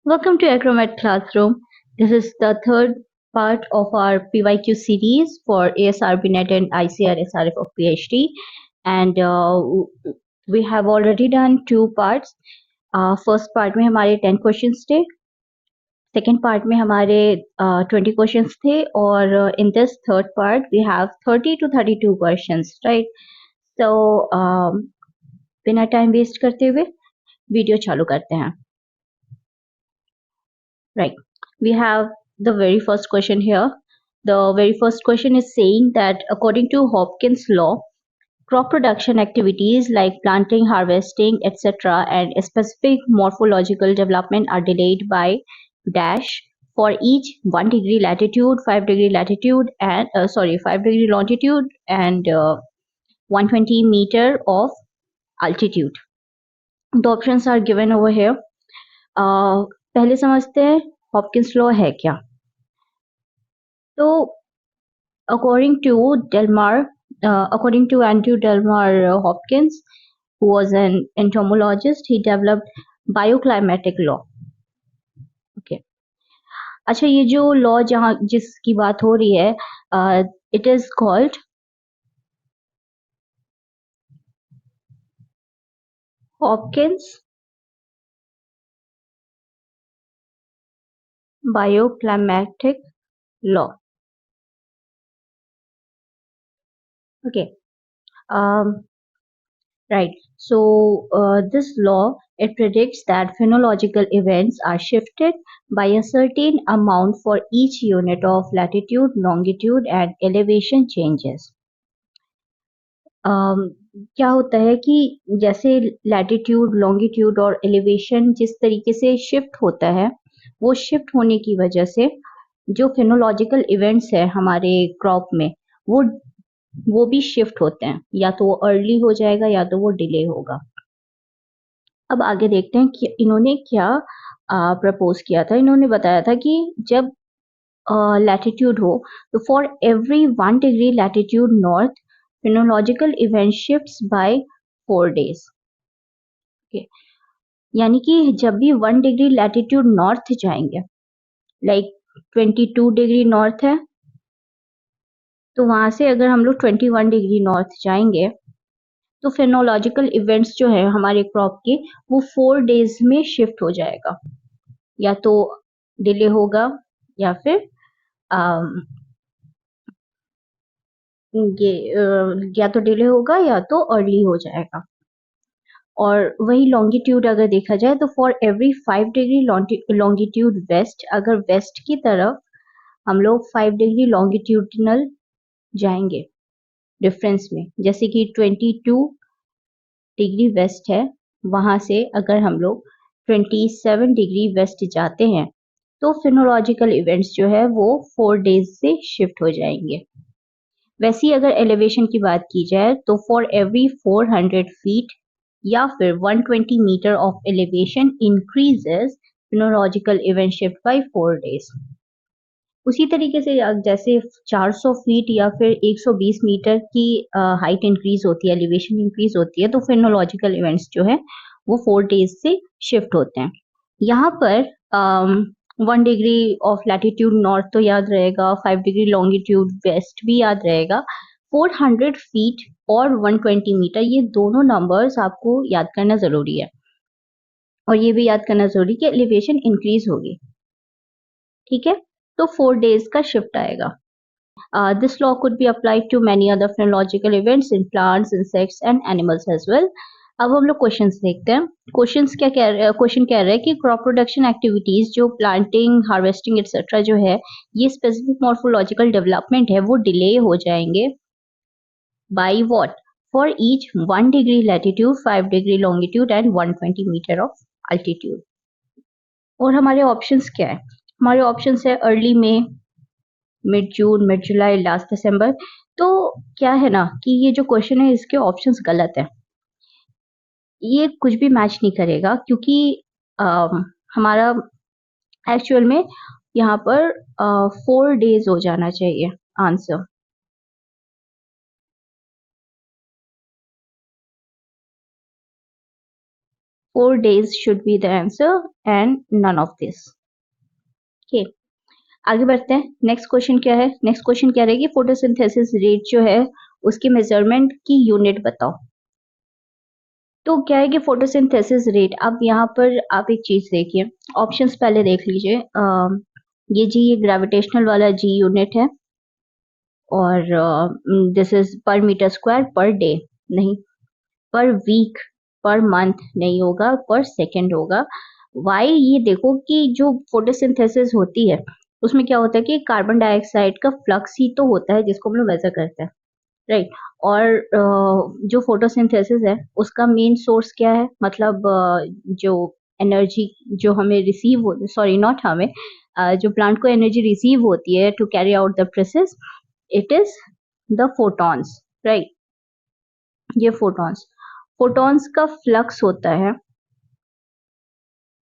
Welcome to Acromat Classroom. This is the third part of our PYQ series for ASRB-NET and ICAR SRF of PhD. And we have already done two parts. First part में हमारे 10 questions थे. Second part में हमारे 20 questions थे. और in this third part, we have 30 to 32 questions, right? So, बिना time waste करते हुए वीडियो चालू करते हैं. Right. We have the very first question here. The very first question is saying that according to Hopkins law, crop production activities like planting, harvesting, etc. and specific morphological development are delayed by dash for each 1 degree latitude, 5 degree latitude and 5 degree longitude and 120 meter of altitude. The options are given over here. पहले समझते हैं Hopkins law है क्या. तो according to Andrew Delmar Hopkins, who was an entomologist, he developed bioclimatic law. Okay. अच्छा, ये जो law जहाँ जिसकी बात हो रही है, it is called Hopkins bioclimatic law. Okay. Right. So this law, it predicts that phenological events are shifted by a certain amount for each unit of latitude, longitude and elevation changes. क्या होता है कि जैसे latitude, longitude और elevation जिस तरीके से shift होता है, वो शिफ्ट होने की वजह से जो फेनोलॉजिकल इवेंट्स है हमारे क्रॉप में, वो भी शिफ्ट होते हैं. या तो वो अर्ली हो जाएगा या तो वो डिले होगा. अब आगे देखते हैं कि इन्होंने क्या प्रपोज किया था. इन्होंने बताया था कि जब लैटिट्यूड हो तो for every 1 degree latitude north phenological event shifts by 4 days. यानी कि जब भी 1 डिग्री लैटिट्यूड नॉर्थ जाएंगे, लाइक 22 डिग्री नॉर्थ है, तो वहां से अगर हम लोग 21 डिग्री नॉर्थ जाएंगे तो फेनोलॉजिकल इवेंट्स जो है हमारे क्रॉप के, वो 4 days में शिफ्ट हो जाएगा. या तो डिले होगा या फिर या तो डिले होगा या तो अर्ली हो जाएगा. और वही लॉन्गिट्यूड अगर देखा जाए तो for every 5 degree longitude west, अगर वेस्ट की तरफ हम लोग 5 डिग्री लॉन्गिट्यूडनल जाएंगे डिफरेंस में, जैसे कि 22 डिग्री वेस्ट है, वहां से अगर हम लोग 27 डिग्री वेस्ट जाते हैं तो फिनोलॉजिकल इवेंट्स जो है वो 4 days से शिफ्ट हो जाएंगे. वैसे ही अगर एलिवेशन की बात की जाए तो फॉर एवरी 400 फीट या फिर 120 metre of elevation increases phenological event shift by 4 days. उसी तरीके से जैसे 400 फीट या फिर 120 मीटर की हाइट इंक्रीज होती है, एलिवेशन इंक्रीज होती है, तो फिनोलॉजिकल इवेंट्स जो है वो 4 days से शिफ्ट होते हैं. यहाँ पर 1 डिग्री ऑफ लैटिट्यूड नॉर्थ तो याद रहेगा, 5 डिग्री लॉन्गिट्यूड वेस्ट भी याद रहेगा, 400 फीट और 120 मीटर, ये दोनों नंबर्स आपको याद करना जरूरी है. और ये भी याद करना जरूरी कि एलिवेशन इंक्रीज होगी. ठीक है, तो 4 days का शिफ्ट आएगा. This law could be applied to many other phenological events in plants, insects and animals as well. अब हम लोग क्वेश्चंस देखते हैं. क्वेश्चन कह रहे हैं कि क्रॉप प्रोडक्शन एक्टिविटीज जो प्लांटिंग, हार्वेस्टिंग एक्सेट्रा जो है, ये स्पेसिफिक मॉर्फोलॉजिकल डेवलपमेंट है, वो डिले हो जाएंगे by what, for each 1 degree latitude, 5 degree longitude and 120 metre of altitude. और हमारे ऑप्शंस क्या है? हमारे ऑप्शंस है early May, mid June, mid July, last December. तो क्या है ना कि ये जो क्वेश्चन है इसके ऑप्शंस गलत है. ये कुछ भी मैच नहीं करेगा क्योंकि हमारा एक्चुअल में यहाँ पर 4 days हो जाना चाहिए answer. 4 days should be the answer and none of this. Okay, आगे बढ़ते हैं. नेक्स्ट क्वेश्चन क्या है? नेक्स्ट क्वेश्चन कह रहा है कि फोटोसिंथेसिस रेट जो है उसकी मेजरमेंट की यूनिट बताओ. तो क्या है कि फोटोसिंथेसिस रेट, अब यहाँ पर आप एक चीज देखिए, ऑप्शंस पहले देख लीजिए. ये जी, ये ग्रेविटेशनल वाला जी यूनिट है और दिस इज पर मीटर स्क्वायर पर डे, नहीं पर वीक, पर मंथ नहीं होगा, पर सेकेंड होगा. वाई, ये देखो कि जो फोटोसिंथेसिस होती है उसमें क्या होता है कि कार्बन डाइऑक्साइड का फ्लक्स ही तो होता है जिसको हम लोग मेजर करते हैं, राइट. और जो फोटोसिंथेसिस है उसका मेन सोर्स क्या है, मतलब जो एनर्जी जो हमें रिसीव हो, सॉरी नॉट हमें, जो प्लांट को एनर्जी रिसीव होती है to carry out the process, it is the photons, right. ये फोटॉन्स, फोटॉन्स का फ्लक्स होता है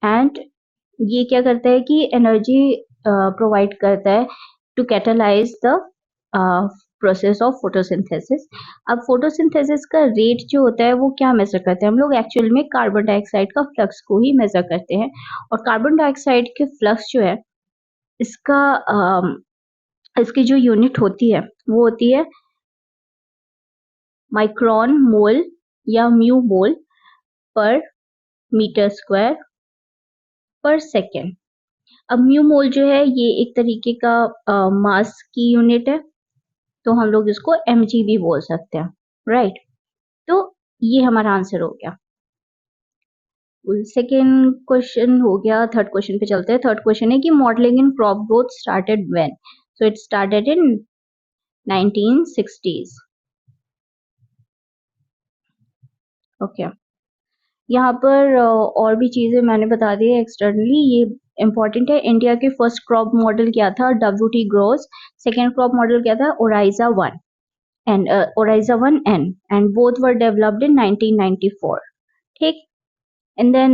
एंड ये क्या करता है कि एनर्जी प्रोवाइड करता है to catalyse the process of photosynthesis. अब फोटोसिंथेसिस का रेट जो होता है वो क्या मेजर करते हैं हम लोग? एक्चुअल में कार्बन डाइऑक्साइड का फ्लक्स को ही मेजर करते हैं. और कार्बन डाइऑक्साइड के फ्लक्स जो है इसका इसकी जो यूनिट होती है वो होती है माइक्रोन मोल या म्यू मोल पर मीटर स्क्वायर पर सेकेंड. अब म्यू मोल जो है ये एक तरीके का मास की यूनिट है, तो हम लोग इसको mg भी बोल सकते हैं, राइट. तो ये हमारा आंसर हो गया. सेकेंड क्वेश्चन हो गया. थर्ड क्वेश्चन पे चलते हैं. थर्ड क्वेश्चन है कि modelling in crop growth started when? So it started in 1960s. Okay, यहाँ पर और भी चीजें मैंने बता दी है एक्सटर्नली, ये इम्पोर्टेंट है. इंडिया के फर्स्ट क्रॉप मॉडल क्या था? WT grows. Second crop model क्या था? Oryza 1 and Oriza 1N, and both were developed in 1994. ठीक. And then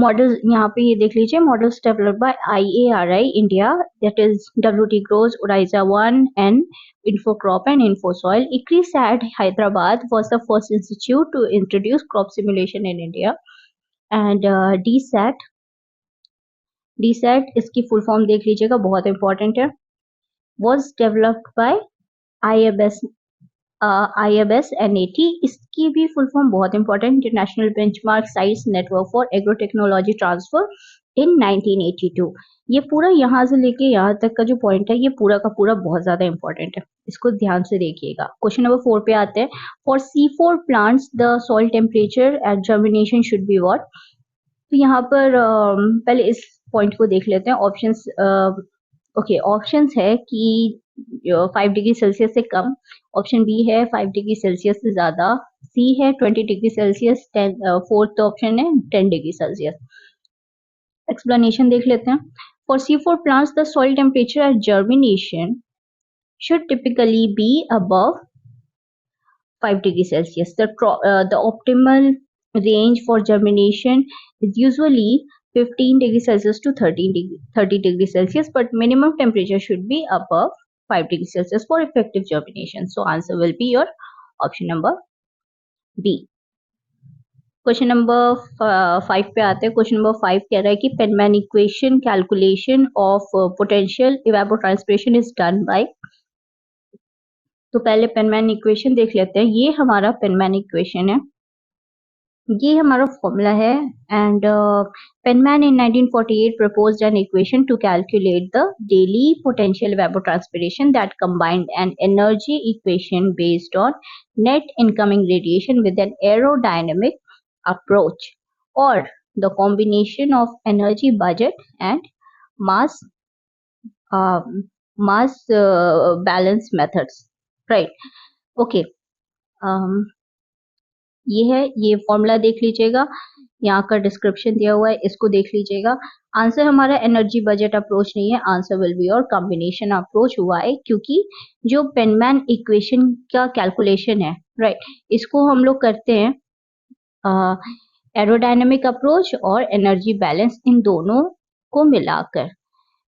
models, यहाँ पे ये देख लीजिए, models developed by IARI India, that is WT Grows, Oriza 1N, Infocrop and Infosoil. ICRISAT Hyderabad was the first institute to introduce crop simulation in India. And DSAT इसकी full form देख लीजिएगा, बहुत important है. Was developed by IFS NAT. इसकी भी full form बहुत important, international benchmark science network for agro technology transfer इन 1982. ये पूरा यहाँ से लेके यहाँ तक का जो पॉइंट है ये पूरा का पूरा बहुत ज्यादा इंपॉर्टेंट है, इसको ध्यान से देखिएगा. क्वेश्चन नंबर 4 पे आते हैं. For C4 plants the soil temperature at germination should be what? तो यहाँ पर पहले इस पॉइंट को देख लेते हैं. ऑप्शंस, ओके, ऑप्शंस है कि 5 डिग्री सेल्सियस से कम, ऑप्शन बी है 5 डिग्री सेल्सियस से ज्यादा, सी है 20 डिग्री सेल्सियस, फोर्थ ऑप्शन है 10 डिग्री सेल्सियस. एक्सप्लेनेशन देख लेते हैं. For C4 plants the soil temperature at germination should typically be above 5 degree Celsius. The optimal range for germination is usually 15 degree Celsius to 30 degree Celsius, but minimum temperature should be above 5 degree Celsius for effective germination. So answer will be your option number B. Question number 5 पे आते हैं. Question number 5 कह रहा है कि Penman equation calculation of potential evapotranspiration is done by. तो पहले penman equation देख लेते हैं. ये हमारा पेनमैन इक्वेशन है, ये हमारा फॉर्मूला है. And Penman in 1948 proposed an equation to calculate the daily potential evapotranspiration that combined an energy equation based on net incoming radiation with an aerodynamic approach, or the combination of energy budget and mass balance methods, right. Okay, ये है, ये formula देख लीजिएगा, यहाँ का description दिया हुआ है, इसको देख लीजिएगा. आंसर हमारा एनर्जी बजट अप्रोच नहीं है, आंसर विल बी और कॉम्बिनेशन अप्रोच. वाई? क्योंकि जो पेनमैन इक्वेशन का कैलकुलेशन है, राइट, इसको हम लोग करते हैं एरोडायनेमिक अप्रोच और एनर्जी बैलेंस, इन दोनों को मिलाकर.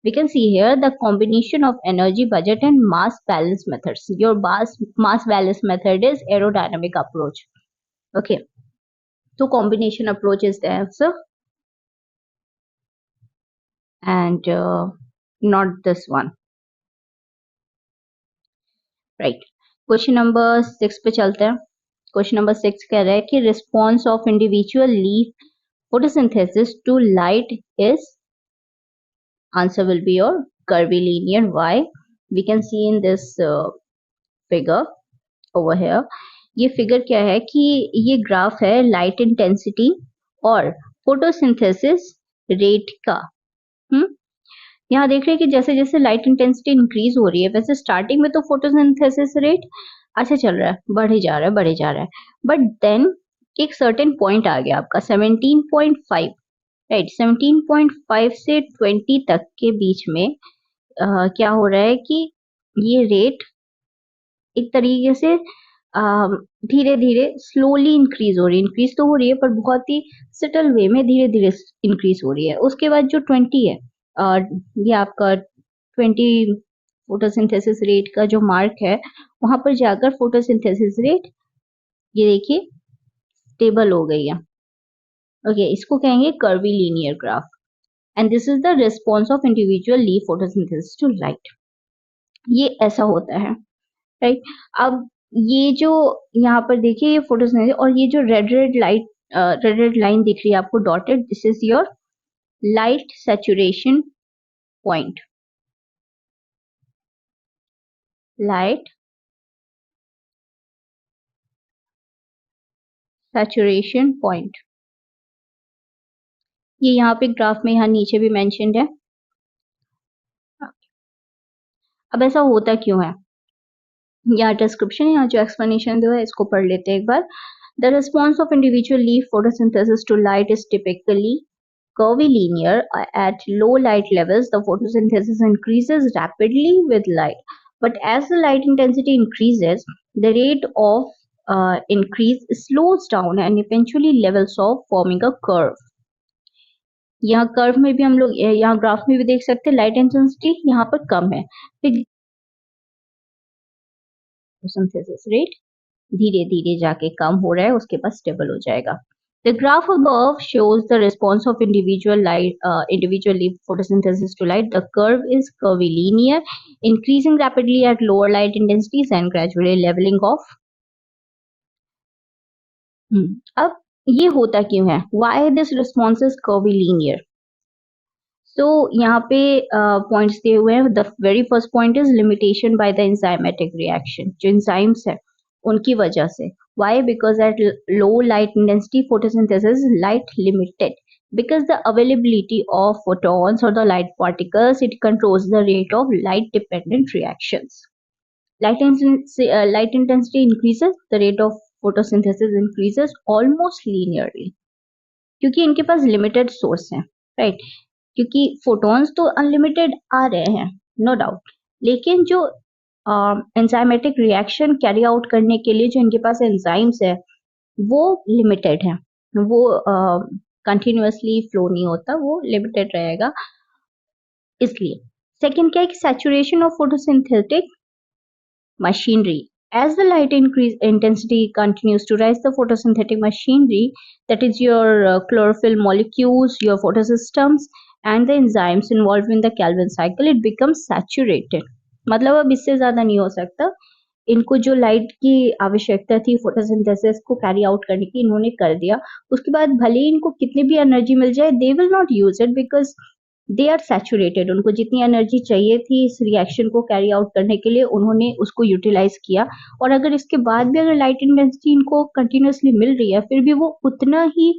We can see here the combination of energy budget and mass balance methods. Your mass balance method is aerodynamic approach. Okay, So combination approach is the answer, and not this one. Right, question number 6 पे चलते हैं। Question number 6 कह रहा है कि response of individual leaf photosynthesis to light is, answer will be your curvilinear. Why? We can see in this figure over here. ये figure क्या है कि ये ग्राफ है लाइट इंटेंसिटी और फोटोसिंथेसिस रेट का। यहाँ देख रहे हैं कि जैसे जैसे लाइट इंटेंसिटी इंक्रीज हो रही है, वैसे स्टार्टिंग में तो फोटोसिंथेसिस रेट अच्छा चल रहा है, बढ़े जा रहा है, बढ़े जा रहा है, बट देन एक सर्टेन पॉइंट आ गया आपका 17.5, राइट। 17.5 से 20 तक के बीच में क्या हो रहा है कि ये रेट एक तरीके से धीरे धीरे स्लोली इंक्रीज हो रही है। इंक्रीज तो हो रही है पर बहुत ही सटल वे में धीरे धीरे इंक्रीज हो रही है। उसके बाद जो 20 है, ये आपका 20 फोटोसिंथेसिस रेट का जो मार्क है, वहां पर जाकर फोटोसिंथेसिस रेट ये देखिए स्टेबल हो गई है। ओके, इसको कहेंगे curvilinear graph, and this is the response of individual leaf photosynthesis to light. ये ऐसा होता है, राइट। अब ये जो यहाँ पर देखिए ये फोटोसिंथेसिस, और ये जो red red light red red line दिख रही है आपको dotted, this is your light saturation point. Light saturation point, ये यहाँ पे ग्राफ में यहाँ नीचे भी मेंशन्ड है। अब ऐसा होता क्यों है, यहाँ डिस्क्रिप्शन, यहाँ जो एक्सप्लेनेशन दो है इसको पढ़ लेते हैं एक बार। The response of individual leaf photosynthesis to light is typically curvilinear. At low light levels, the photosynthesis increases rapidly with light. But as the light intensity increases, the rate of increase slows down and eventually levels off, forming a curve. यहाँ curve में भी हम लोग यहाँ graph में भी देख सकते हैं लाइट इंटेंसिटी यहाँ पर कम है, फिर फोटोसिंथेसिस रेट धीरे धीरे जाके कम हो रहा है, उसके बाद स्टेबल हो जाएगा। The graph above shows the response of individual leaf photosynthesis to light. The curve is curvilinear, increasing rapidly at lower light intensities and gradually leveling off. अब ये होता क्यों है? Why this response is curvilinear? So यहाँ पे points दिए हुए हैं. The very first point is limitation by the enzymatic reaction. जो enzymes है उनकी वजह से. Why? Because at low light intensity photosynthesis is light limited. Because the availability of photons or the light particles, it controls the rate of light dependent reactions. Light intensity increases, the rate of photosynthesis increases almost linearly. क्योंकि इनके पास limited source है, right? क्योंकि photons तो unlimited आ रहे हैं, no doubt, लेकिन जो enzymatic reaction carry out करने के लिए जो इनके पास एंजाइम्स है वो लिमिटेड है, वो कंटिन्यूअसली फ्लो नहीं होता, वो लिमिटेड रहेगा। इसलिए सेकंड क्या है कि saturation of photosynthetic machinery. As the light increase intensity continues to rise, the photosynthetic machinery, that is your chlorophyll molecules, your photosystems, and the enzymes involved in the Calvin cycle, it becomes saturated. मतलब अब इससे ज़्यादा नहीं हो सकता। इनको जो light की आवश्यकता थी फोटोसिंथेसिस को कैरी आउट करने की, इन्होंने कर दिया। उसके बाद भले ही इनको कितनी भी एनर्जी मिल जाए, they will not use it because they are saturated. उनको जितनी एनर्जी चाहिए थी इस रिएक्शन को कैरी आउट करने के लिए, उन्होंने उसको यूटिलाइज किया। और अगर इसके बाद भी अगर लाइट इंटेंसिटी इनको कंटिन्यूसली मिल रही है, फिर भी वो उतना ही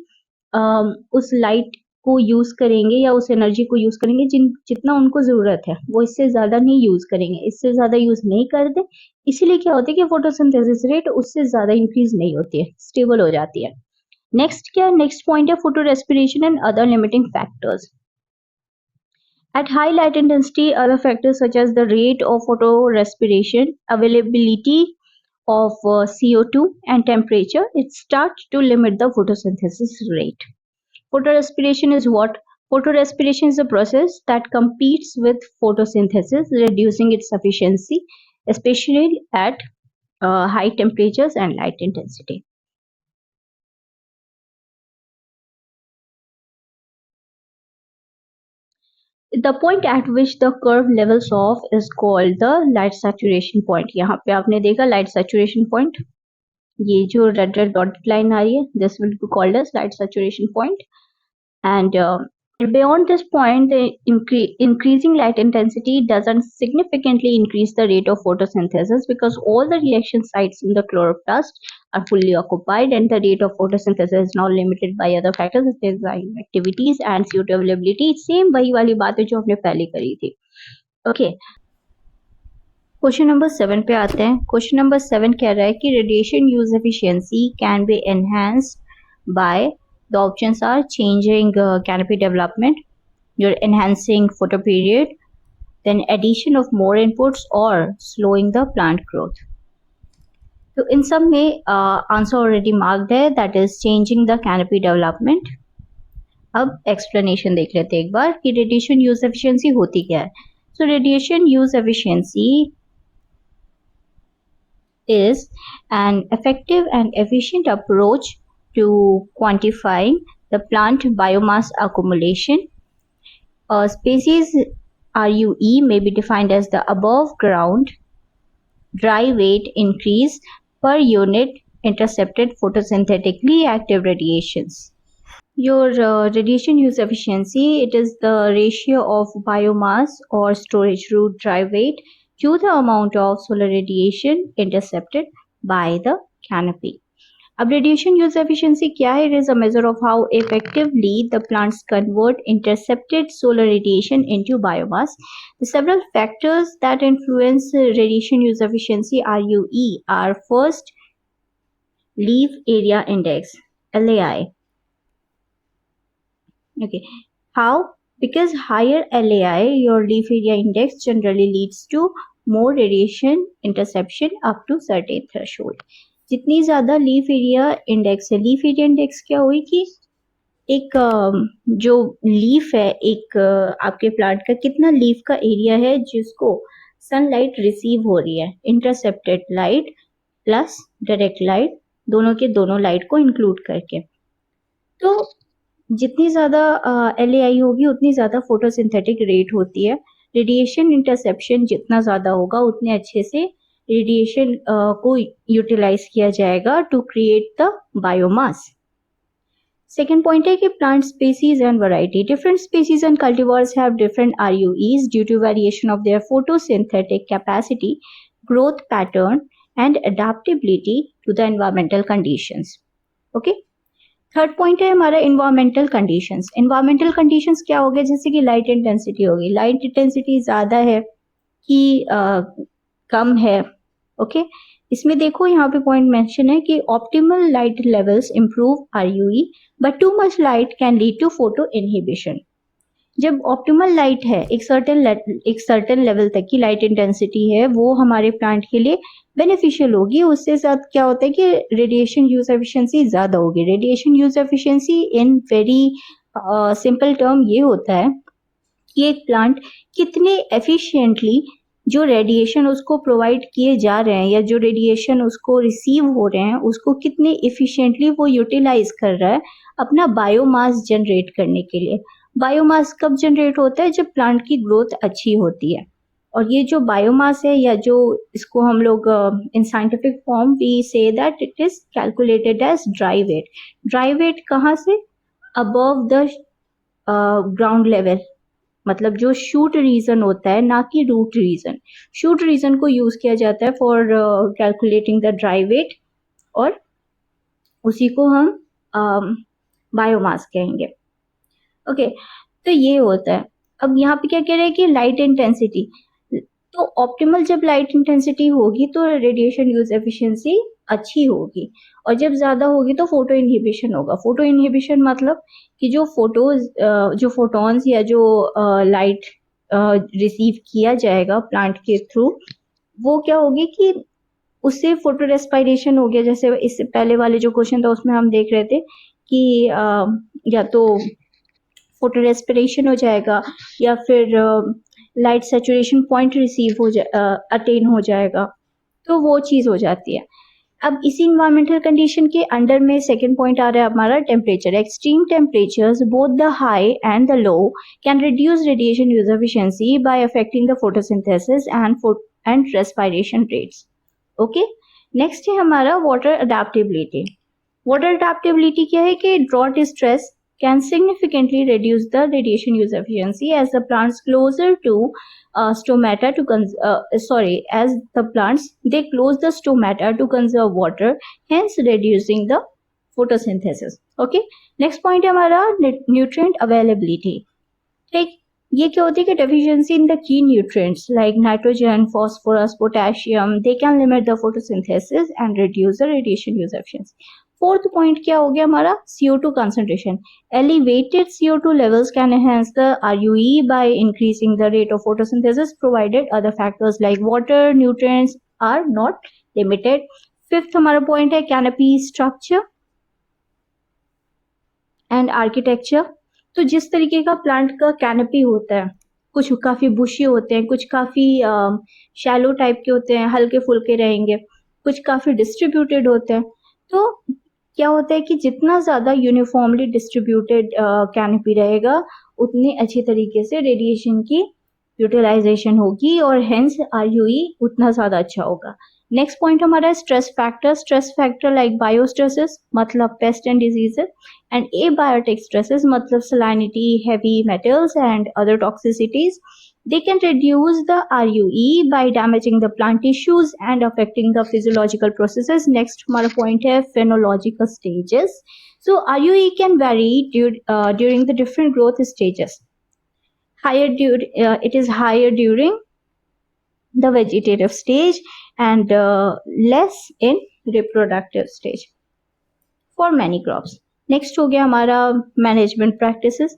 उस लाइट को यूज करेंगे या उस एनर्जी को यूज करेंगे जितना उनको जरूरत है, वो इससे ज्यादा नहीं यूज करेंगे। इससे ज्यादा यूज नहीं करते, इसीलिए क्या होता है कि फोटोसिंथेसिस रेट उससे ज्यादा इंक्रीज नहीं होती है, स्टेबल हो जाती है। नेक्स्ट क्या है, नेक्स्ट पॉइंट है photo respiration and other limiting factors. At high light intensity, other factors such as the rate of photorespiration, availability of CO2 and temperature, it starts to limit the photosynthesis rate. Photorespiration is what? Photorespiration is a process that competes with photosynthesis, reducing its efficiency, especially at high temperatures and light intensity. The point at which the curve levels off is called the light saturation point. यहाँ पे आपने देखा light saturation point, ये जो red dotted line आ रही है, this will be called as light saturation point. And beyond this point, the increasing light intensity doesn't significantly increase the rate of photosynthesis because all the reaction sites in the chloroplast are fully occupied, and the rate of photosynthesis is now limited by other factors such as enzyme activities and CO2 availability. Same वही वाली बात है जो हमने पहले करी थी. Okay. Question number 7 पे आते हैं. क्वेश्चन नंबर 7 कह रहा है कि radiation use efficiency can be enhanced by the options are changing canopy development, you're enhancing photoperiod, then addition of more inputs or slowing the plant growth. So in some way answer already marked है, that is changing the canopy development. अब explanation देख लेते हैं एक बार कि radiation use efficiency होती क्या है. So radiation use efficiency is an effective and efficient approach to quantifying the plant biomass accumulation. A species RUE may be defined as the above ground dry weight increase per unit intercepted photosynthetically active radiations. Your radiation use efficiency, it is the ratio of biomass or storage root dry weight to the amount of solar radiation intercepted by the canopy. अब radiation use efficiency क्या है? It is a measure of how effectively the plants convert intercepted solar radiation into biomass. The several factors that influence radiation use efficiency RUE are first, leaf area index LAI. Okay, how? Because higher LAI, your leaf area index generally leads to more radiation interception up to certain threshold. जितनी ज्यादा leaf area index है, leaf area index क्या हुई कि एक जो leaf है, एक आपके प्लांट का कितना लीफ का एरिया है जिसको सनलाइट रिसीव हो रही है, intercepted light plus direct light, दोनों के दोनों लाइट को इंक्लूड करके. तो जितनी ज्यादा LAI होगी उतनी ज्यादा फोटोसिंथेटिक रेट होती है. रेडिएशन इंटरसेप्शन जितना ज्यादा होगा उतने अच्छे से रेडिएशन को यूटिलाइज किया जाएगा to create the biomass. Second point है कि plant species and variety. Different species and cultivars have different RUEs due to variation of their photosynthetic capacity, growth pattern and adaptability to the environmental conditions. Okay, third point है हमारा environmental conditions. Environmental conditions क्या हो गया? जैसे कि light intensity होगी, light intensity ज्यादा है कि कम है. ओके, इसमें देखो यहाँ पे पॉइंट मेंशन है कि optimal light levels improve RUE but too much light can lead to photo inhibition. जब ऑप्टिमल लाइट है, एक सर्टेन लेवल तक की लाइट इंटेंसिटी है, वो हमारे प्लांट के लिए बेनिफिशियल होगी. उससे साथ क्या होता है कि रेडिएशन यूज एफिशिएंसी ज्यादा होगी. Radiation use efficiency in very simple term ये होता है कि एक प्लांट कितने एफिशिएंटली जो रेडिएशन उसको प्रोवाइड किए जा रहे हैं या जो रेडिएशन उसको रिसीव हो रहे हैं उसको कितने इफिशिएंटली वो यूटिलाइज कर रहा है अपना बायोमास जनरेट करने के लिए. बायोमास कब जनरेट होता है? जब प्लांट की ग्रोथ अच्छी होती है. और ये जो बायोमास है या जो इसको हम लोग in scientific form we say that it is calculated as dry weight. Dry weight कहाँ से? अबव द ग्राउंड लेवल, मतलब जो शूट रीजन होता है, ना कि रूट रीजन. शूट रीजन को यूज किया जाता है for calculating the dry weight और उसी को हम बायोमास कहेंगे. ओके, तो ये होता है. अब यहाँ पे क्या कह रहे हैं कि लाइट इंटेंसिटी. तो ऑप्टिमल जब लाइट इंटेंसिटी होगी तो रेडिएशन यूज एफिशिएंसी अच्छी होगी, और जब ज्यादा होगी तो फोटो इनहिबिशन होगा. फोटो इनहिबिशन मतलब कि जो फोटॉन्स या जो लाइट रिसीव किया जाएगा प्लांट के थ्रू, वो क्या होगी कि उससे फोटो रेस्पिरेशन हो गया. जैसे इससे पहले वाले जो क्वेश्चन था उसमें हम देख रहे थे कि या तो फोटो रेस्पिरेशन हो जाएगा या फिर लाइट सैचुरेशन पॉइंट रिसीव हो अटेन हो जाएगा, तो वो चीज हो जाती है. अब इसी इन्वायरमेंटल कंडीशन के अंडर में सेकेंड पॉइंट आ रहा है हमारा temperature. Extreme temperatures both the high and the low can reduce radiation use efficiency by affecting the photosynthesis and respiration rates. Okay, next है हमारा वाटर अडेप्टेबिलिटी. वाटर अडेप्टेबिलिटी क्या है कि drought stress can significantly reduce the radiation use efficiency as the plants closer to stomata to as the plants they close the stomata to conserve water, hence reducing the photosynthesis. Okay, next point है हमारा nutrient availability. ठीक, ये क्या होती है कि deficiency in the key nutrients like nitrogen, phosphorus, potassium, they can limit the photosynthesis and reduce the radiation use efficiency. Fourth point क्या हो गया हमारा CO2 concentration. Elevated CO2 levels can enhance the RUE by increasing the rate of photosynthesis provided other factors like water, nutrients are not limited. Fifth हमारा point है canopy structure and architecture. तो जिस तरीके का प्लांट का canopy होता है, कुछ काफी बुशी होते हैं, कुछ काफी शैलो टाइप के होते हैं, हल्के फुल्के रहेंगे, कुछ काफी डिस्ट्रीब्यूटेड होते हैं. तो क्या होता है कि जितना ज्यादा यूनिफॉर्मली डिस्ट्रीब्यूटेड कैनपी रहेगा उतनी अच्छी तरीके से रेडिएशन की यूटिलाइजेशन होगी और हेंस RUE उतना ज्यादा अच्छा होगा. नेक्स्ट पॉइंट हमारा stress factor. Stress factor like biostresses मतलब pest and diseases and abiotic stresses मतलब salinity, heavy metals and other toxicities. They can reduce the RUE by damaging the plant tissues and affecting the physiological processes. Next हमारा point है phenological stages. So RUE can vary during the different growth stages. It is higher during the vegetative stage and less in reproductive stage for many crops. Next हो गया हमारा management practices.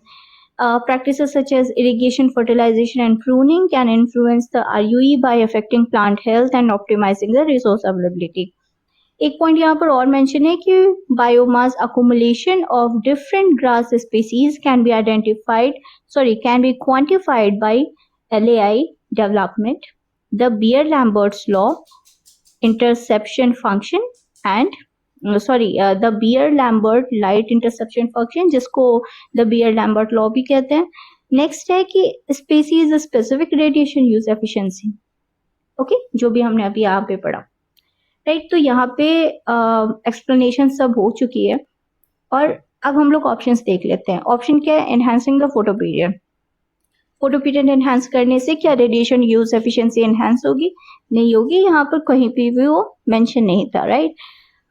Practices such as irrigation, fertilization and pruning can influence the RUE by affecting plant health and optimizing the resource availability. एक point यहाँ पर और mention है कि biomass accumulation of different grass species can be quantified by LAI development, the Beer-Lambert's law, interception function and the Beer-Lambert light interception function जिसको the Beer-Lambert law भी कहते हैं. नेक्स्ट है कि species specific radiation use efficiency. Okay, जो भी हमने अभी यहाँ पे पढ़ा, राइट. तो यहाँ पे एक्सप्लेनेशन सब हो चुकी है और अब हम लोग ऑप्शंस देख लेते हैं. ऑप्शन क्या है? Enhancing the photo period. Photo period enhance करने से क्या रेडिएशन यूज एफिशिएंसी एनहांस होगी? नहीं होगी. यहाँ पर कहीं भी वो मेंशन नहीं था, राइट.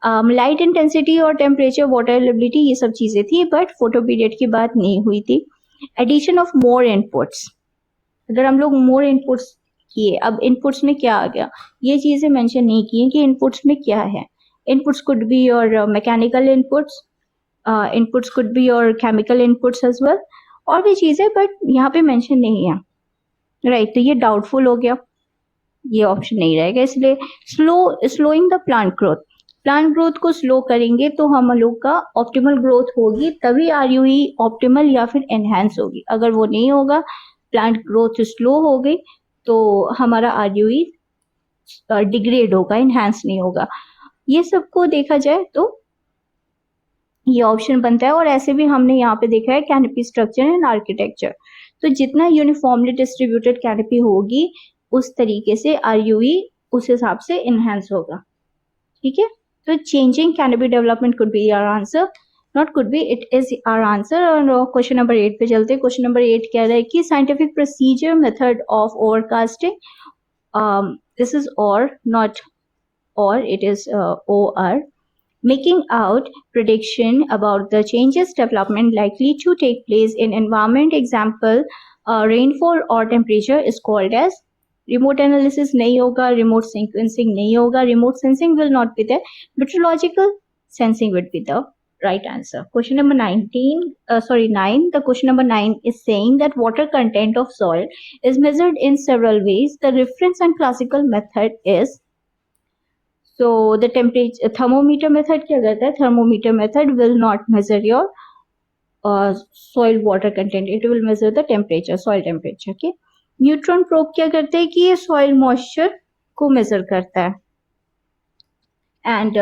लाइट इंटेंसिटी और टेम्परेचर, वाटर अवेलेबिलिटी, ये सब चीजें थी, बट फोटो पीरियड की बात नहीं हुई थी. Addition of more inputs. अगर हम लोग मोर इनपुट्स किए, अब इनपुट्स में क्या आ गया, ये चीजें मेंशन नहीं की कि इनपुट्स में क्या है. Inputs could be your mechanical inputs, inputs could be your chemical inputs as well, और भी चीजें, बट यहाँ पे मेंशन नहीं है, राइट. तो ये डाउटफुल हो गया, ये ऑप्शन नहीं रहेगा. इसलिए स्लोइंग द प्लांट ग्रोथ को स्लो करेंगे तो हम लोग का ऑप्टिमल ग्रोथ होगी, तभी RUE ऑप्टिमल या फिर एनहांस होगी. अगर वो नहीं होगा, प्लांट ग्रोथ स्लो हो गई, तो हमारा RUE डिग्रेड होगा, एनहांस नहीं होगा. ये सबको देखा जाए तो ये ऑप्शन बनता है. और ऐसे भी हमने यहाँ पे देखा है कैनपी स्ट्रक्चर एंड आर्किटेक्चर. तो जितना यूनिफॉर्मली डिस्ट्रीब्यूटेड कैनपी होगी उस तरीके से RUE उस हिसाब से एनहांस होगा. ठीक है. तो changing canopy development could be our answer, not could be, it is our answer. और क्वेश्चन नंबर 8 पे चलते हैं. क्वेश्चन नंबर 8 कह रहा है कि scientific procedure method of overcasting. This is और, नॉट और, it is OR. Making out prediction about the changes development likely to take place in environment, example rainfall or temperature, is called as. Remote analysis नहीं होगा, remote sequencing नहीं होगा, remote sensing will not be there, meteorological sensing would be the right answer. Question number 9. The question number 9 is saying that water content of soil is measured in several ways. The reference and classical method is. So the temperature thermometer method क्या करता है? Thermometer method will not measure your soil water content. It will measure the temperature, soil temperature. Okay. Neutron probe क्या करते हैं कि ये soil moisture को measure करता है. एंड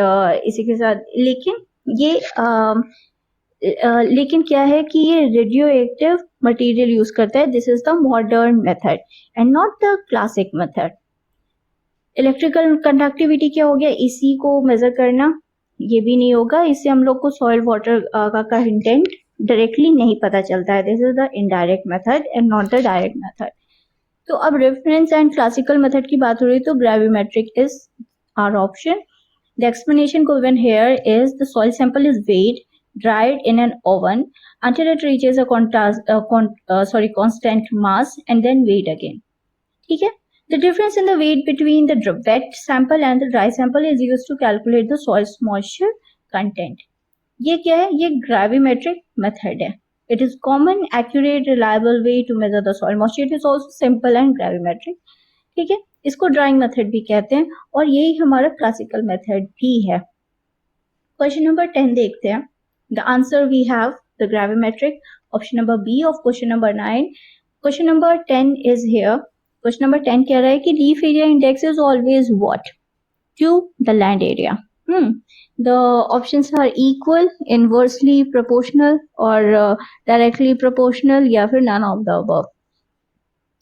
इसी के साथ लेकिन क्या है कि ये रेडियो एक्टिव मटीरियल यूज करता है. This is the modern method and not the classic method. Electrical conductivity क्या हो गया, इसी को मेजर करना, ये भी नहीं होगा. इससे हम लोग को सॉइल वाटर का कंटेंट डायरेक्टली नहीं पता चलता है. This is the indirect method and not the direct method. तो अब रेफरेंस एंड क्लासिकल मेथड की बात हो रही है तो gravimetric is our option. The explanation given here is the soil sample is weighed, dried in an oven until it reaches a constant mass and then weighed again. ठीक है. The difference in the weight between the wet sample and the dry sample is used to calculate the soil's moisture content. ये क्या है, ये gravimetric method है. It is common, accurate, reliable way to measure the soil moisture. It is also simple and gravimetric. ठीक है. इसको drawing method भी कहते हैं और यही हमारा क्लासिकल मेथड भी है. क्वेश्चन नंबर 10 देखते हैं. The answer we have the gravimetric, option number B of question number 9. Question number 10 is here. Question number 10 कह रहा है कि leaf area index is always what to the land area. The options are equal, inversely proportional और directly proportional या फिर none of the above.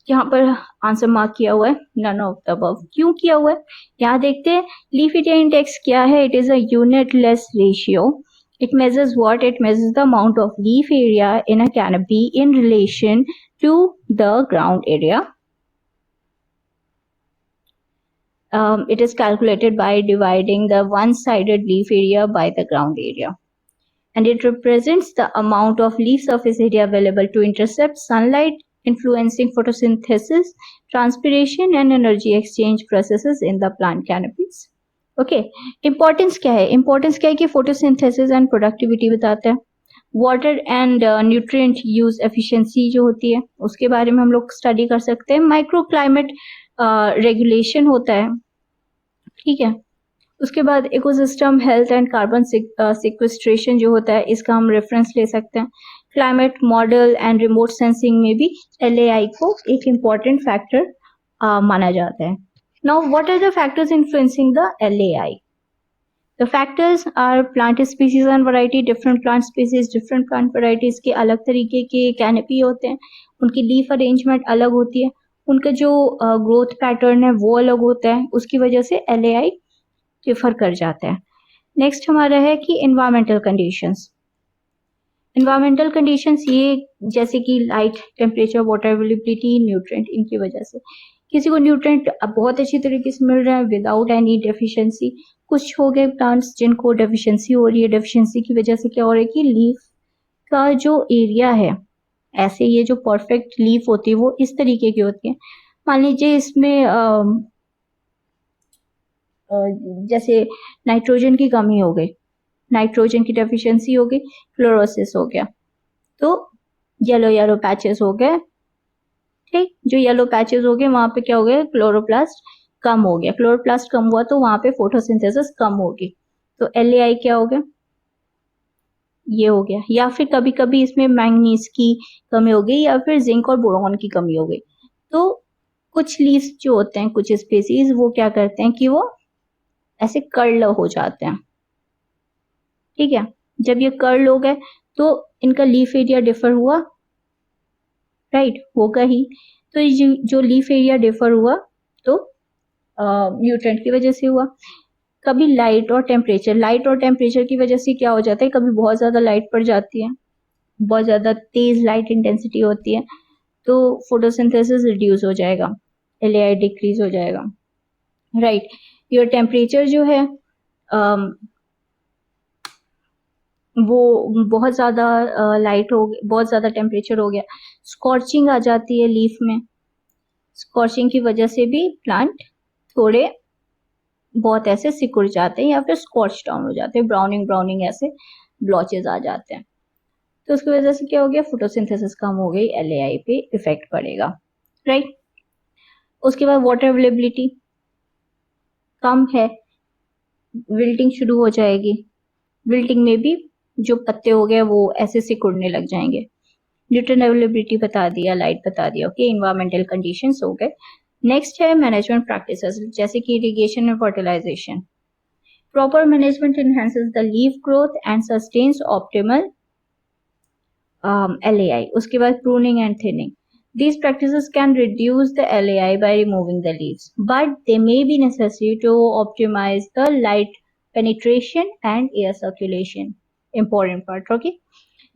यहाँ पर answer mark किया हुआ है नन ऑफ द अबव. क्यों किया हुआ है, यहाँ देखते हैं. लीफ एरिया इंडेक्स क्या है, it is a unitless ratio. It measures what, it measures the amount of leaf area in a canopy in relation to the ground area. It is calculated by dividing the one-sided leaf area by the ground area. And it represents the amount of leaf surface area available to intercept sunlight, influencing photosynthesis, transpiration and energy exchange processes in the plant canopies. Okay, importance क्या है, importance क्या है कि photosynthesis and productivity बताता है. water and nutrient use efficiency जो होती है उसके बारे में हम लोग स्टडी कर सकते हैं. microclimate रेगुलेशन होता है. ठीक है. उसके बाद ecosystem health and carbon sequestration जो होता है इसका हम रेफरेंस ले सकते हैं. Climate model and remote sensing में भी LAI को एक इम्पॉर्टेंट फैक्टर माना जाता है. Now what are the factors influencing the LAI? The factors are plant species and variety. different plant species, different plant varieties के अलग तरीके के canopy होते हैं, उनकी leaf arrangement अलग होती है, उनका जो growth pattern है वो अलग होता है, उसकी वजह से LAI डिफर कर जाता है. नेक्स्ट हमारा है कि एनवायरमेंटल कंडीशंस. एनवायरमेंटल कंडीशंस ये जैसे कि light, temperature, water availability, nutrient, इनकी वजह से किसी को न्यूट्रिएंट बहुत अच्छी तरीके से मिल रहा है विदाउट एनी डेफिशिएंसी. कुछ हो गए प्लांट्स जिनको डेफिशिएंसी हो रही है. डेफिशिएंसी की वजह से क्या हो रहा है कि लीफ का जो एरिया है, ऐसे ये जो परफेक्ट लीफ होती है वो इस तरीके की होती है. मान लीजिए इसमें जैसे नाइट्रोजन की कमी हो गई, नाइट्रोजन की डेफिशिएंसी हो गई, क्लोरोसिस हो गया, तो येलो पैचेस हो गए. ठीक, जो येलो पैचेस हो गए वहां पे क्या हो गया, क्लोरोप्लास्ट कम हो गया. क्लोरोप्लास्ट कम हुआ तो वहां पे फोटोसिंथेसिस कम होगी, तो LAI क्या हो गया, ये हो गया. या फिर कभी कभी इसमें मैंगनीज की कमी हो गई या फिर जिंक और बोरॉन की कमी हो गई. तो कुछ लीव्स जो होते हैं, कुछ स्पीसीज, वो क्या करते हैं कि वो ऐसे कर्ल हो जाते हैं. ठीक है, जब ये कर्ल हो गए तो इनका लीफ एरिया डिफर हुआ, राइट, होगा ही. तो जो लीफ एरिया डिफर हुआ तो न्यूट्रिएंट की वजह से हुआ. कभी लाइट और टेम्परेचर की वजह से क्या हो जाता है, कभी बहुत ज्यादा लाइट पड़ जाती है, बहुत ज्यादा तेज लाइट इंटेंसिटी होती है तो फोटोसिंथेसिस रिड्यूस हो जाएगा, LAI डिक्रीज हो जाएगा, राइट. योर टेम्परेचर जो है वो बहुत ज़्यादा लाइट हो गया, बहुत ज़्यादा टेम्परेचर हो गया, स्कॉर्चिंग आ जाती है लीफ में. स्कॉर्चिंग की वजह से भी प्लांट थोड़े बहुत ऐसे सिकुड़ जाते हैं या फिर स्कॉच डाउन हो जाते हैं, ब्राउनिंग ऐसे ब्लॉचेस आ जाते हैं. तो उसकी वजह से क्या हो गया, फोटोसिंथेसिस कम हो गई, LAI पे इफेक्ट पड़ेगा, राइट. उसके बाद वाटर अवेलेबिलिटी कम है, विल्टिंग शुरू हो जाएगी. विल्टिंग में भी जो पत्ते हो गए वो ऐसे सिकुड़ने लग जाएंगे. न्यूट्रिएंट अवेलेबिलिटी बता दिया, लाइट बता दिया, ओके. एनवायरमेंटल कंडीशंस हो गए. नेक्स्ट है मैनेजमेंट प्रैक्टिसेस, जैसे कि irrigation and fertilisation. Proper management enhances the leaf growth and sustains optimal LAI. उसके बाद pruning and thinning. These practices can reduce the LAI by removing the leaves, but they may be necessary to optimize the light penetration and air circulation. Important part, okay?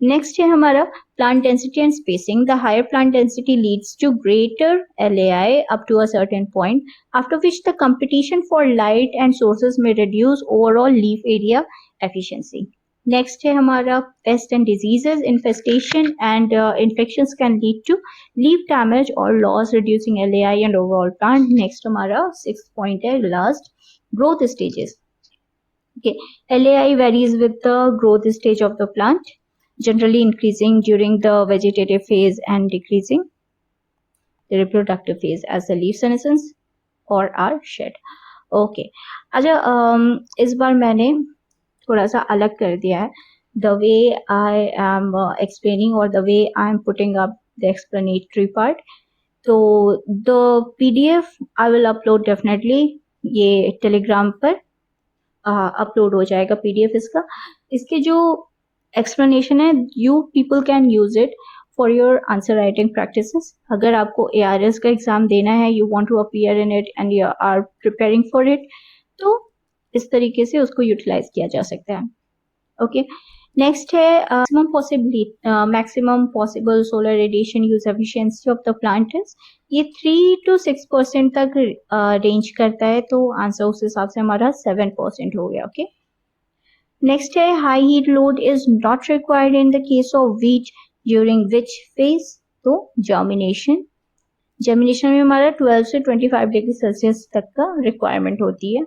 Next है हमारा plant density and spacing. The higher plant density leads to greater LAI up to a certain point, after which the competition for light and sources may reduce overall leaf area efficiency. Next है हमारा pest and diseases. Infestation and infections can lead to leaf damage or loss, reducing LAI and overall plant. Next हमारा 6th point है last, growth stages. Okay, LAI varies with the growth stage of the plant, generally increasing during the vegetative phase and decreasing the reproductive phase as the leaf senescence or are shed. Okay, अच्छा इस बार मैंने थोड़ा सा अलग कर दिया है the way I am explaining or the way I am putting up the explanatory part. तो the PDF I will upload definitely, ये टेलीग्राम पर अपलोड हो जाएगा PDF इसके जो explanation है you people can use it for your answer writing practices. अगर आपको ARS का एग्जाम देना है, you want to appear in it and you are preparing for it, तो इस तरीके से उसको यूटिलाइज किया जा सकता है. ओके, नेक्स्ट है maximum possible solar radiation use efficiency of the plant is, ये 3 to 6% तक रेंज करता है, तो आंसर उस हिसाब से हमारा 7% हो गया. ओके, नेक्स्ट है high heat load is not required in the case of wheat during which phase, तो जर्मिनेशन में हमारा 12 से 25 डिग्री सेल्सियस तक का रिक्वायरमेंट होती है.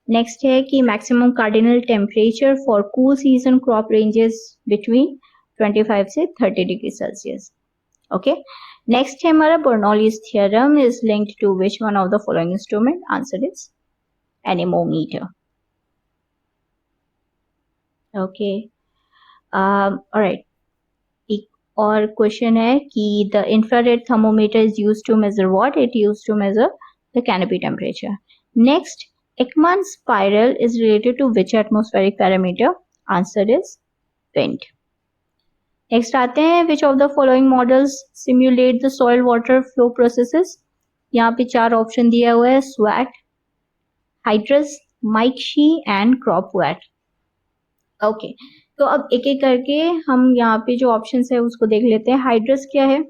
नेक्स्ट है कि maximum cardinal temperature for cool season crop ranges between 25 से 30 डिग्री सेल्सियस. ओके, नेक्स्ट है हमारा Bernoulli's theorem is linked to which one of the following instrument, answer is anemometer. Okay, alright, एक और question है कि the infrared thermometer is used to measure what, it used to measure the canopy temperature. Next, Ekman spiral is related to which atmospheric parameter, answer is wind. Next आते हैं which of the following models simulate the soil water flow processes. यहाँ पे 4 option दिया हुआ है, SWAT, HYDRUS, MIXI and CropWat. Okay, तो अब एक एक करके हम यहाँ पे जो ऑप्शन है उसको देख लेते हैं. HYDRUS क्या है?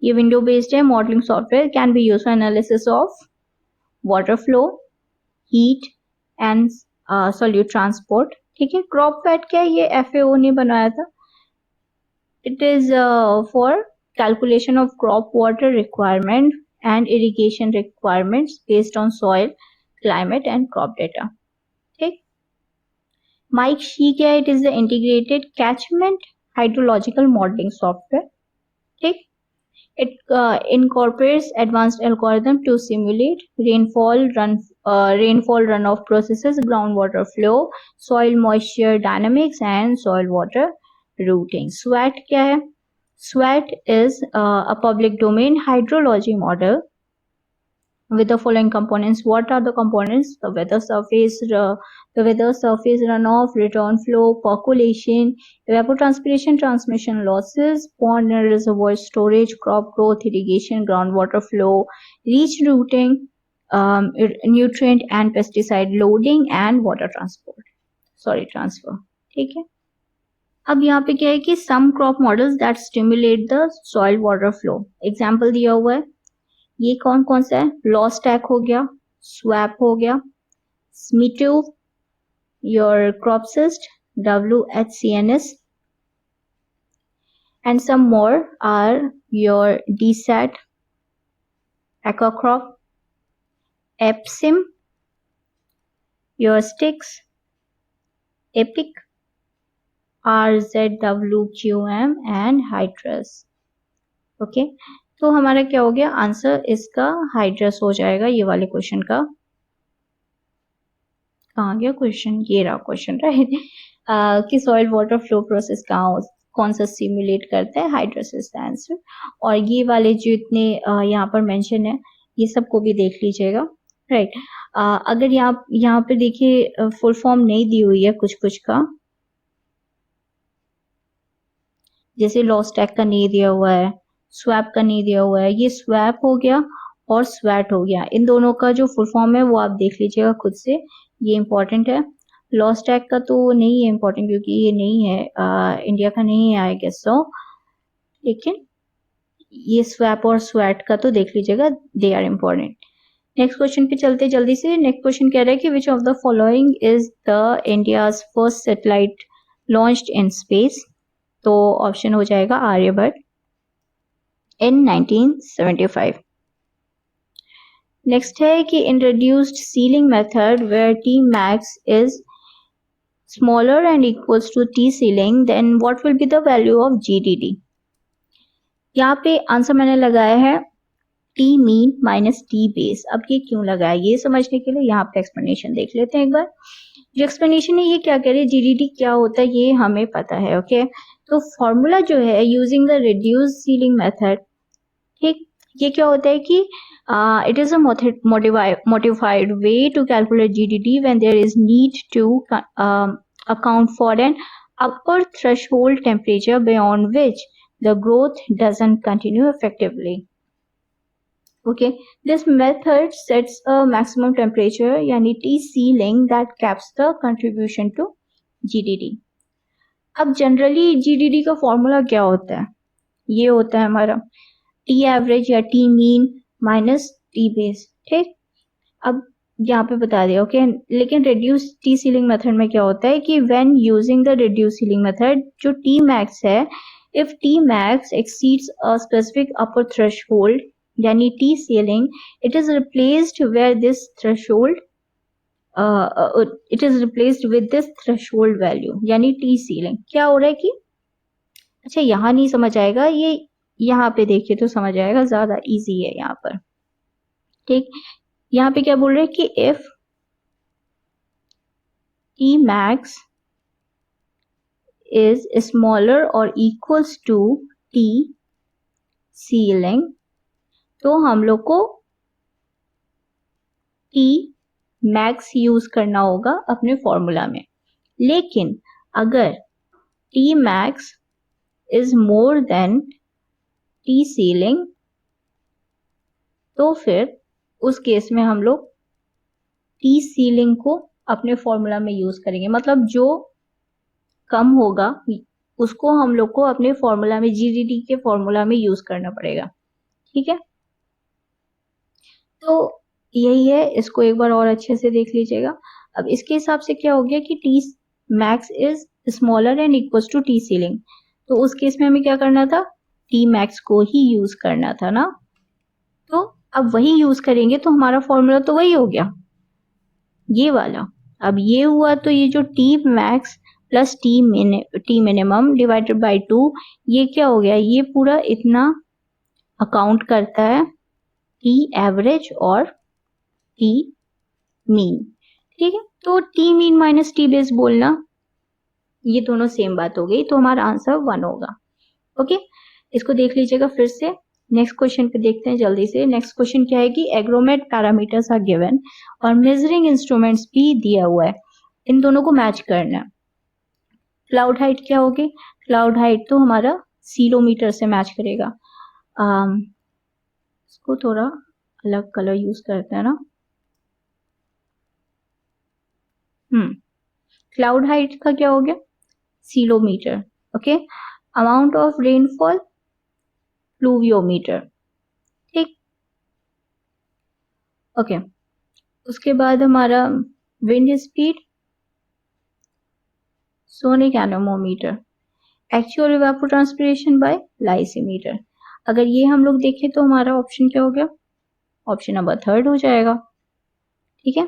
ये विंडो बेस्ड है modelling software, can be used for analysis of water flow, heat and solute transport. ठीक है. CropWat क्या है? ये FAO ने बनाया था. It is for calculation of crop water requirement and irrigation requirements based on soil, climate and crop data. ठीक. MIXI क्या है? It is the integrated catchment hydrological modeling software. ठीक. It incorporates advanced algorithm to simulate rainfall runoff processes, groundwater flow, soil moisture dynamics and soil water routing. SWAT क्या है? SWAT is a public domain hydrology model with the following components. What are the components? The weather surface runoff, return flow, percolation, evapotranspiration, transmission losses, pond and reservoir storage, crop growth, irrigation, groundwater flow, reach routing, nutrient and pesticide loading and water transfer. ठीक है. अब यहाँ पे क्या है कि some crop models that stimulate the soil water flow. Example दिया हुआ है. ये कौन कौन सा है? लॉस्टैक हो गया, स्वैप हो गया, स्मिटू, your क्रॉपसिस्ट, WHCNS and some more are your DSAT, Aquacrop, Epsim, your Sticks, Epic, RZWQM and HYDRUS. Okay, तो हमारा क्या हो गया? आंसर इसका HYDRUS हो जाएगा. ये वाले क्वेश्चन का कहाँ गया क्वेश्चन? ये रहा क्वेश्चन, राइट. कि सॉइल वाटर फ्लो प्रोसेस कौन सा सिमुलेट करता है? HYDRUS is the answer. और ये वाले जो इतने यहाँ पर मेंशन है, ये सबको भी देख लीजिएगा, राइट। अगर यहाँ पे देखिए फुल फॉर्म नहीं दी हुई है कुछ कुछ का, जैसे लॉस्टैक का नहीं दिया हुआ है, स्वैप का नहीं दिया हुआ है, ये स्वैप हो गया और स्वैट हो गया। इन दोनों का जो फुल फॉर्म है वो आप देख लीजिएगा खुद से, ये इंपॉर्टेंट है। लॉस्टैक का तो नहीं है इंपॉर्टेंट क्योंकि ये नहीं है, इंडिया का नहीं है आई गेस सो, लेकिन ये स्वैप और स्वैट का तो देख लीजिएगा, they are important. Next question पे चलते जल्दी से। नेक्स्ट क्वेश्चन कह रहा है कि which of the following is the India's first satellite launched in space. तो ऑप्शन हो जाएगा आर्यभट्ट इन 1975। नेक्स्ट है कि introduced ceiling method where T max is smaller and equals to T ceiling, then what will be the value of GDD? यहाँ पे answer मैंने लगाया है T mean minus T base. अब ये क्यों लगाया, ये समझने के लिए यहाँ पे एक्सप्लेनेशन देख लेते हैं एक बार। जो एक्सप्लेनेशन है ये क्या कह रही है, जीडीडी क्या होता है ये हमें पता है, ओके। तो फॉर्मूला जो है using the reduce ceiling method, ठीक, ये क्या होता है कि it is a modified way to calculate GDD when there is need to account for an upper threshold temperature beyond which the growth doesn't continue effectively. Okay, this method sets a maximum temperature यानी T ceiling that caps the contribution to GDD. अब generally GDD का formula क्या होता है, ये होता है हमारा T एवरेज या T mean minus T base, ठीक। अब यहाँ पे बता दिया, ओके। लेकिन रिड्यूस टी सीलिंग मेथड में क्या होता है कि when using the reduce ceiling method, जो टी मैक्स है, if T max exceeds a specific upper threshold यानी T ceiling, it is replaced where this threshold it is replaced with this threshold value यानी T ceiling. क्या हो रहा है कि, अच्छा यहाँ नहीं समझ आएगा, ये यहाँ पे देखिए तो समझ आएगा, ज्यादा इजी है यहाँ पर, ठीक। यहाँ पे क्या बोल रहे हैं कि if T max is smaller or equals to T ceiling, तो हम लोग को T max यूज करना होगा अपने फॉर्मूला में। लेकिन अगर T max is more than T ceiling, तो फिर उस केस में हम लोग T ceiling को अपने फॉर्मूला में यूज करेंगे। मतलब जो कम होगा उसको हम लोग को अपने फॉर्मूला में, जीडीडी के फॉर्मूला में यूज करना पड़ेगा, ठीक है। तो यही है, इसको एक बार और अच्छे से देख लीजिएगा। अब इसके हिसाब से क्या हो गया कि T max is smaller and equals to T ceiling, तो उस केस में हमें क्या करना था, टी मैक्स को ही यूज करना था ना। तो अब वही यूज करेंगे तो हमारा फॉर्मूला तो वही हो गया, ये वाला। अब ये हुआ तो ये जो T max plus T minimum divided by 2, ये क्या हो गया, ये पूरा इतना अकाउंट करता है टी एवरेज और टी मीन, ठीक है। तो T mean minus T base बोलना, ये दोनों सेम बात हो गई, तो हमारा आंसर 1 होगा, ओके। इसको देख लीजिएगा फिर से। नेक्स्ट क्वेश्चन पे देखते हैं जल्दी से। नेक्स्ट क्वेश्चन क्या है कि एग्रोमेट पैरामीटर्स आर गिवन और मेजरिंग इंस्ट्रूमेंट्स भी दिया हुआ है, इन दोनों को मैच करना है। क्लाउड हाइट क्या होगी, क्लाउड हाइट तो हमारा सीलोमीटर से मैच करेगा। इसको थोड़ा अलग कलर यूज करते हैं ना। क्लाउड हाइट का क्या हो गया, ceilometer, okay. Amount of rainfall, pluviometer, ठीक, ओके। उसके बाद हमारा wind speed, sonic anemometer, actual evapotranspiration by lysimeter. अगर ये हम लोग देखें तो हमारा ऑप्शन क्या हो गया, ऑप्शन नंबर 3 हो जाएगा, ठीक है।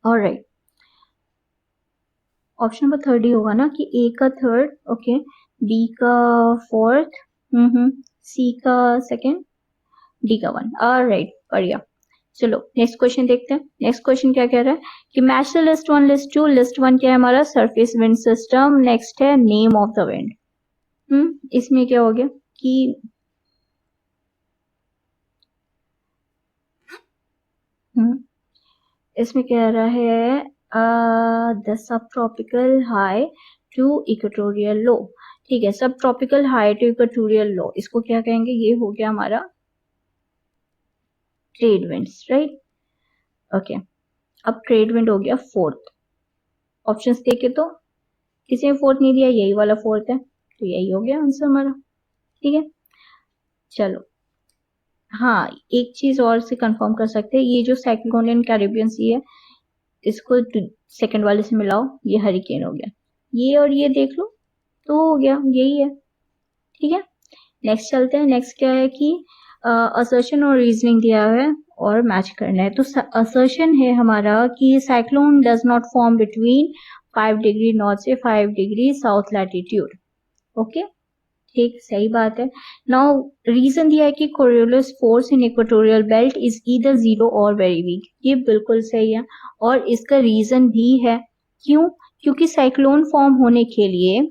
ऑलराइट, ऑप्शन नंबर 3 ही होगा ना, कि ए का 3rd, ओके, बी का 4th, सी का 2nd, डी का 1। ऑलराइट, बढ़िया। चलो नेक्स्ट क्वेश्चन देखते हैं। नेक्स्ट क्वेश्चन क्या कह रहा है कि match the list 1 list 2। List 1 क्या है हमारा, सरफेस विंड सिस्टम। नेक्स्ट है नेम ऑफ द विंड। इसमें क्या हो गया कि इसमें कह रहा है the subtropical high to equatorial low. ठीक है, subtropical high to equatorial low, इसको क्या कहेंगे? ये हो गया हमारा ट्रेड विंड्स, राइट। ओके, अब ट्रेड विंड हो गया फोर्थ। ऑप्शंस देखे तो किसी ने फोर्थ नहीं दिया, यही वाला फोर्थ है, तो यही हो गया आंसर हमारा। ठीक है, चलो। हाँ, एक चीज और से कंफर्म कर सकते हैं, ये जो साइक्लोन इन कैरिबियन सी है, इसको सेकंड वाले से मिलाओ, ये हरिकेन हो गया। ये और ये देख लो, तो हो गया, यही है। ठीक है, नेक्स्ट चलते हैं। नेक्स्ट क्या है कि असर्शन और रीजनिंग दिया है और मैच करना है। तो असर्शन है हमारा कि cyclone does not form between 5 degree north से 5 डिग्री साउथ लैटिट्यूड। ओके, ठीक, सही बात है। नाउ रीजन दिया है कि Coriolis force in equatorial belt is either zero और वेरी वीक। ये बिल्कुल सही है, और इसका रीजन भी है। क्यों? क्योंकि साइक्लोन फॉर्म होने के लिए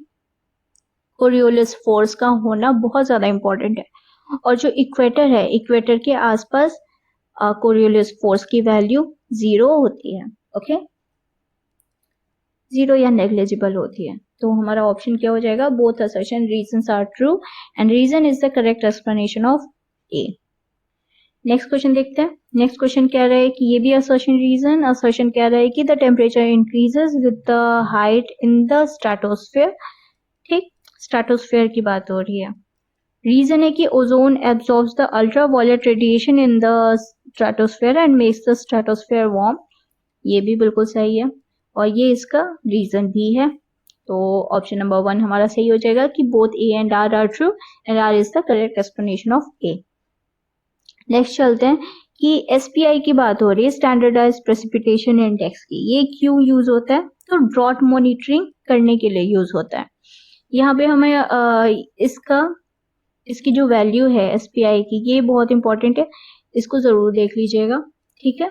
कोरियोलिस फोर्स का होना बहुत ज्यादा इंपॉर्टेंट है, और जो इक्वेटर है, इक्वेटर के आसपास कोरियोलिस फोर्स की वैल्यू 0 होती है। ओके, 0 या नेग्लिजिबल होती है। तो हमारा ऑप्शन क्या हो जाएगा? Both assertion reasons are true and reason is the correct explanation of A. Next question देखते हैं। नेक्स्ट क्वेश्चन कह रहा है कि ये भी असर्शन रीजन। असर्शन कह रहा है कि the temperature increases with the height in the stratosphere. ठीक, स्ट्रेटोस्फेयर की बात हो रही है। रीजन है कि ozone absorbs the ultraviolet radiation in the stratosphere and makes the stratosphere warm. ये भी बिल्कुल सही है, और ये इसका रीजन भी है। तो ऑप्शन नंबर 1 हमारा सही हो जाएगा कि both A and R are true and R is the correct explanation of A. Next चलते हैं कि एसपीआई की बात हो रही है, स्टैंडर्डाइज प्रेसिपिटेशन इंडेक्स की। ये क्यों यूज होता है? तो ड्रॉट मॉनिटरिंग करने के लिए यूज होता है। यहाँ पे हमें इसकी जो वैल्यू है एसपीआई की, ये बहुत इंपॉर्टेंट है, इसको जरूर देख लीजिएगा। ठीक है,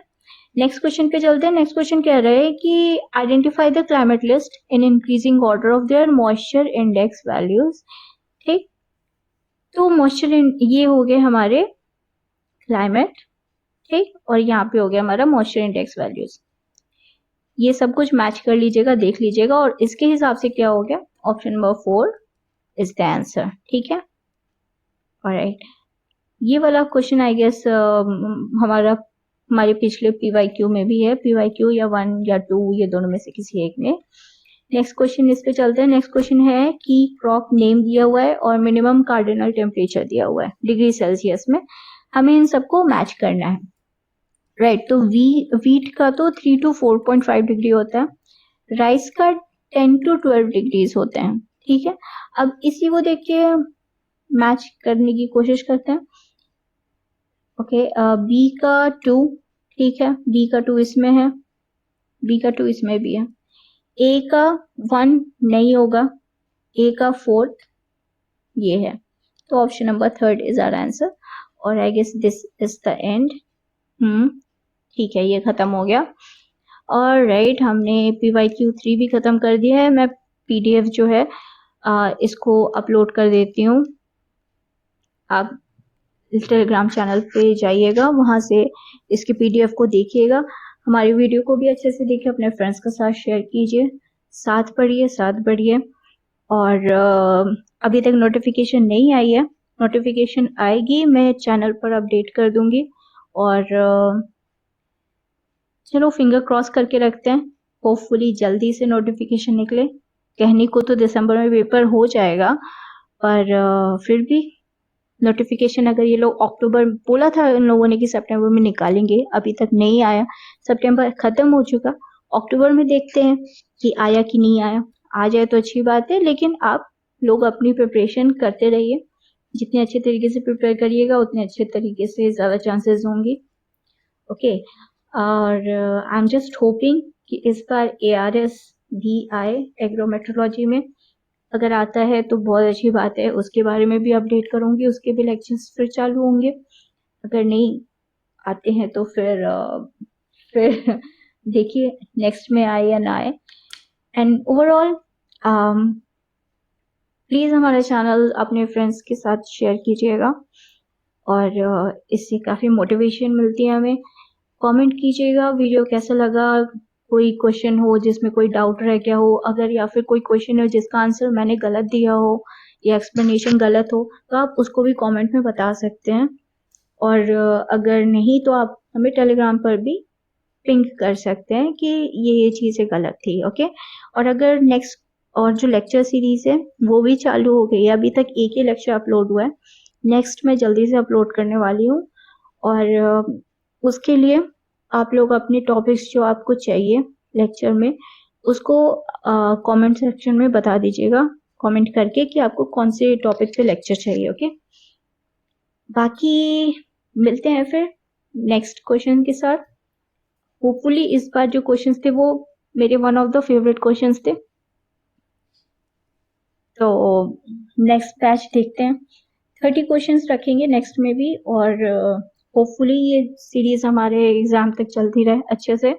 नेक्स्ट क्वेश्चन पे चलते हैं। नेक्स्ट क्वेश्चन कह रहा है कि identify the climate list in increasing order of their moisture index values. ठीक, तो मॉइस्चर ये हो गए हमारे क्लाइमेट, ठीक, और यहाँ पे हो गया हमारा मॉइस्चर इंडेक्स वैल्यूज। ये सब कुछ मैच कर लीजिएगा, देख लीजिएगा, और इसके हिसाब से क्या हो गया? Option number 4 is the answer. ठीक है, ऑलराइट। ये वाला क्वेश्चन आई गेस हमारे पिछले पीवाईक्यू में भी है, पीवाईक्यू या 1 या 2, ये दोनों में से किसी एक में। नेक्स्ट क्वेश्चन इस पे चलते हैं। नेक्स्ट क्वेश्चन है कि क्रॉप नेम दिया हुआ है और मिनिमम कार्डिनल टेम्परेचर दिया हुआ है डिग्री सेल्सियस में, हमें इन सबको मैच करना है, राइट। तो वीट का तो 3 to 4.5 डिग्री होता है, राइस का 10 to 12 डिग्रीज होते हैं। ठीक है, अब इसी को देख के मैच करने की कोशिश करते हैं। ओके, बी का 2, ठीक है, बी का 2 इसमें है, बी का 2 इसमें भी है। ए का 1 नहीं होगा, ए का 4th ये है, तो option number 3 is our answer, और I guess this is the end. ठीक है, ये खत्म हो गया। और राइट, हमने PYQ3 भी खत्म कर दिया है। मैं PDF जो है इसको अपलोड कर देती हूँ, आप टेलीग्राम चैनल पे जाइएगा, वहां से इसके PDF को देखिएगा। हमारी वीडियो को भी अच्छे से देखिए, अपने फ्रेंड्स के साथ शेयर कीजिए, साथ पढ़िए, साथ बढ़िए। और अभी तक नोटिफिकेशन नहीं आई है, नोटिफिकेशन आएगी, मैं चैनल पर अपडेट कर दूंगी। और चलो फिंगर क्रॉस करके रखते हैं, होपफुली जल्दी से नोटिफिकेशन निकले। कहने को तो दिसंबर में पेपर हो जाएगा, पर फिर भी नोटिफिकेशन अगर ये लोग अक्टूबर, बोला था इन लोगों ने कि सितंबर में निकालेंगे, अभी तक नहीं आया। सितंबर खत्म हो चुका, अक्टूबर में देखते हैं कि आया कि नहीं आया। आ जाए तो अच्छी बात है, लेकिन आप लोग अपनी प्रिपरेशन करते रहिए, जितने अच्छे तरीके से प्रिपेयर करिएगा उतने अच्छे तरीके से ज़्यादा चांसेस होंगे। ओके, और आई एम जस्ट होपिंग कि इस बार ARS भी आए एग्रोमेट्रोलॉजी में। अगर आता है तो बहुत अच्छी बात है, उसके बारे में भी अपडेट करूंगी, उसके भी लेक्चर्स फिर चालू होंगे। अगर नहीं आते हैं तो फिर देखिए नेक्स्ट में आए या ना आए। एंड ओवरऑल प्लीज़ हमारा चैनल अपने फ्रेंड्स के साथ शेयर कीजिएगा, और इससे काफ़ी मोटिवेशन मिलती है हमें, कमेंट कीजिएगा वीडियो कैसा लगा, कोई क्वेश्चन हो जिसमें कोई डाउट रह गया हो, अगर या फिर कोई क्वेश्चन हो जिसका आंसर मैंने गलत दिया हो या एक्सप्लेनेशन गलत हो तो आप उसको भी कमेंट में बता सकते हैं। और अगर नहीं तो आप हमें टेलीग्राम पर भी पिंक कर सकते हैं कि ये चीज़ें गलत थी। ओके, और अगर नेक्स्ट और जो लेक्चर सीरीज है वो भी चालू हो गई है, अभी तक एक ही लेक्चर अपलोड हुआ है, नेक्स्ट मैं जल्दी से अपलोड करने वाली हूँ। और उसके लिए आप लोग अपने टॉपिक्स जो आपको चाहिए लेक्चर में उसको कमेंट सेक्शन में बता दीजिएगा, कमेंट करके कि आपको कौन से टॉपिक पे लेक्चर चाहिए। ओके, बाकी मिलते हैं फिर नेक्स्ट क्वेश्चन के साथ। होपफुली इस बार जो क्वेश्चंस थे वो मेरे one of the favourite questions थे। तो नेक्स्ट बैच देखते हैं, 30 क्वेश्चंस रखेंगे नेक्स्ट में भी, और होपफुली ये सीरीज हमारे एग्जाम तक चलती रहे अच्छे से,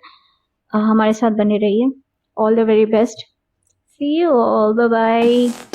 हमारे साथ बने रहिए। All the very best, see you all, bye bye.